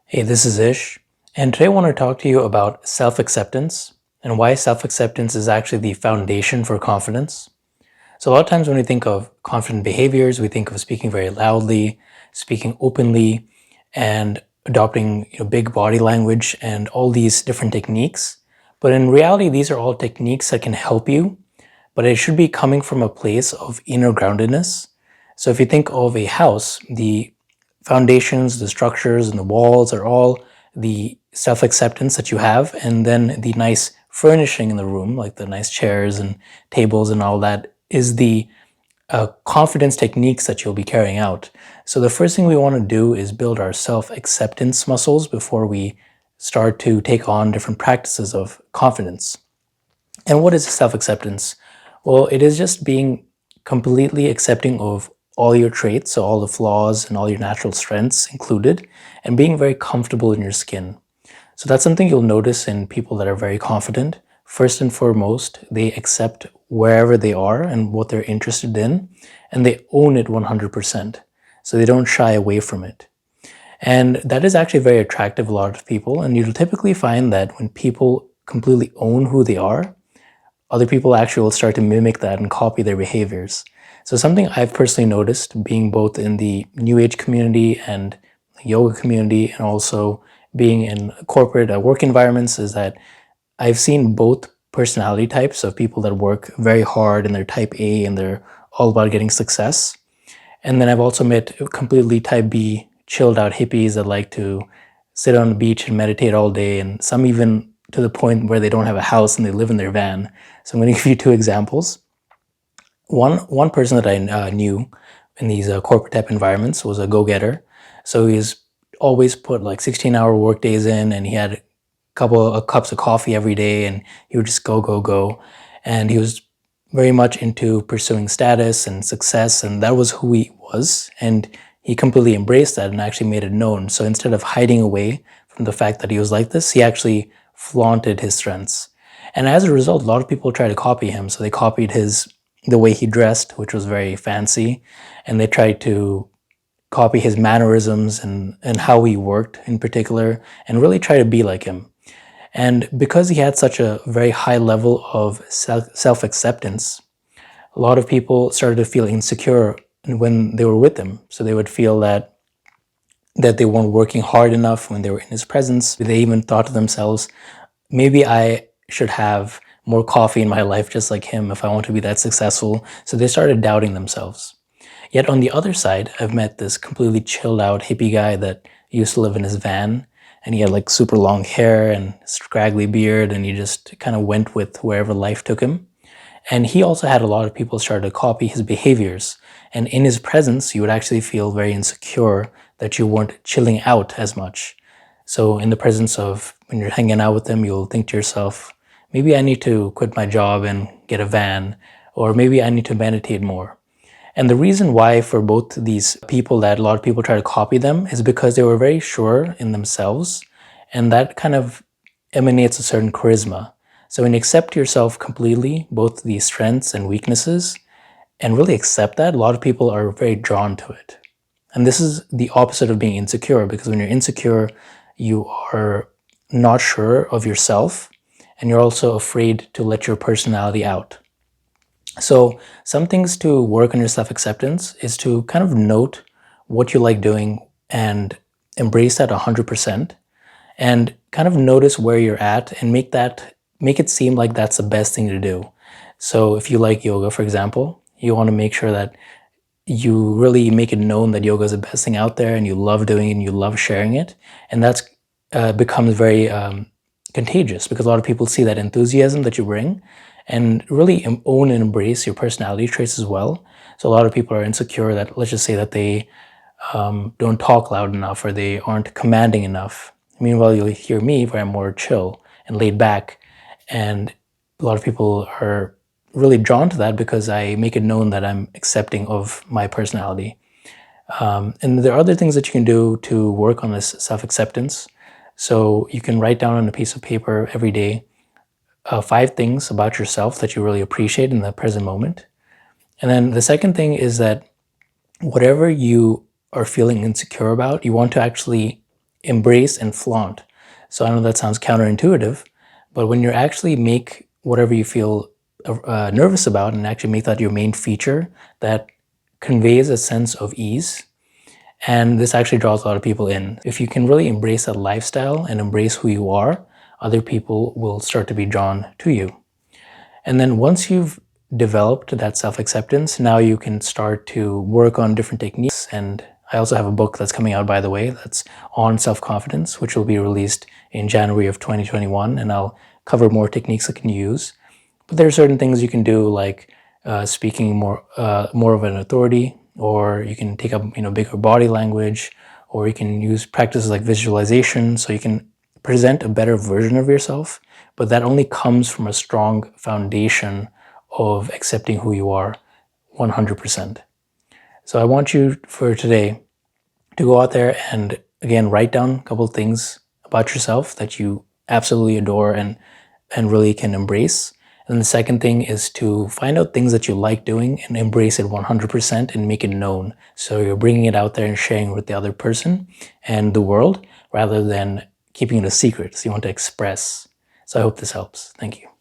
Hey, this is Ish, and today I want to talk to you about self-acceptance and why self-acceptance is actually the foundation for confidence. So a lot of times when we think of confident behaviors, we think of speaking very loudly, speaking openly, and adopting big body language and all these different techniques. But in reality, these are all techniques that can help you, but it should be coming from a place of inner groundedness. So if you think of a house, the foundations, the structures, and the walls are all the self-acceptance that you have, and then the nice furnishing in the room, like the nice chairs and tables and all that, is the confidence techniques that you'll be carrying out. So the first thing we want to do is build our self-acceptance muscles before we start to take on different practices of confidence. And what is self-acceptance? Well, it is just being completely accepting of all your traits, so all the flaws and all your natural strengths included, and being very comfortable in your skin. So that's something you'll notice in people that are very confident. First and foremost, they accept wherever they are and what they're interested in, and they own it 100%. So they don't shy away from it. And that is actually very attractive to a lot of people. And you'll typically find that when people completely own who they are, other people actually will start to mimic that and copy their behaviors. So something I've personally noticed being both in the New Age community and yoga community and also being in corporate work environments is that I've seen both personality types of people that work very hard and they're type A and they're all about getting success. And then I've also met completely type B, chilled out hippies that like to sit on the beach and meditate all day, and some even to the point where they don't have a house and they live in their van. So I'm going to give you two examples. One person that I knew in these corporate type environments was a go-getter. So he's always put like 16-hour work days in, and he had a couple of cups of coffee every day, and he would just go, go, go. And he was very much into pursuing status and success, and that was who he was. And he completely embraced that and actually made it known. So instead of hiding away from the fact that he was like this, he actually flaunted his strengths. And as a result, a lot of people try to copy him. So they copied the way he dressed, which was very fancy, and they tried to copy his mannerisms and how he worked in particular, and really try to be like him. And because he had such a very high level of self-acceptance, a lot of people started to feel insecure when they were with him. So they would feel that they weren't working hard enough when they were in his presence. They even thought to themselves, maybe I should have more coffee in my life just like him if I want to be that successful. So they started doubting themselves. Yet on the other side, I've met this completely chilled out hippie guy that used to live in his van, and he had like super long hair and scraggly beard, and he just kind of went with wherever life took him. And he also had a lot of people start to copy his behaviors. And in his presence, you would actually feel very insecure that you weren't chilling out as much. So in the presence of when you're hanging out with him, you'll think to yourself, maybe I need to quit my job and get a van, or maybe I need to meditate more. And the reason why for both these people that a lot of people try to copy them is because they were very sure in themselves, and that kind of emanates a certain charisma. So when you accept yourself completely, both the strengths and weaknesses, and really accept that, a lot of people are very drawn to it. And this is the opposite of being insecure, because when you're insecure, you are not sure of yourself, and you're also afraid to let your personality out. So some things to work on your self-acceptance is to kind of note what you like doing and embrace that 100%, and kind of notice where you're at and make it seem like that's the best thing to do. So if you like yoga, for example, you want to make sure that you really make it known that yoga is the best thing out there and you love doing it and you love sharing it. And that's becomes very contagious, because a lot of people see that enthusiasm that you bring and really own and embrace your personality traits as well. So a lot of people are insecure that, let's just say that they don't talk loud enough or they aren't commanding enough. Meanwhile, you'll hear me where I'm more chill and laid back. And a lot of people are really drawn to that because I make it known that I'm accepting of my personality. And there are other things that you can do to work on this self-acceptance. So you can write down on a piece of paper every day 5 things about yourself that you really appreciate in the present moment. And then the second thing is that whatever you are feeling insecure about, you want to actually embrace and flaunt. So I know that sounds counterintuitive, but when you actually make whatever you feel nervous about and actually make that your main feature, that conveys a sense of ease. And this actually draws a lot of people in. If you can really embrace that lifestyle and embrace who you are, other people will start to be drawn to you. And then once you've developed that self-acceptance, now you can start to work on different techniques. And I also have a book that's coming out, by the way, that's on self-confidence, which will be released in January of 2021. And I'll cover more techniques that you can use. But there are certain things you can do, like speaking more of an authority, or you can take up bigger body language, or you can use practices like visualization, so you can present a better version of yourself. But that only comes from a strong foundation of accepting who you are 100%. So I want you for today to go out there and again write down a couple of things about yourself that you absolutely adore and really can embrace. And the second thing is to find out things that you like doing and embrace it 100% and make it known. So you're bringing it out there and sharing with the other person and the world rather than keeping it a secret. So you want to express. So I hope this helps. Thank you.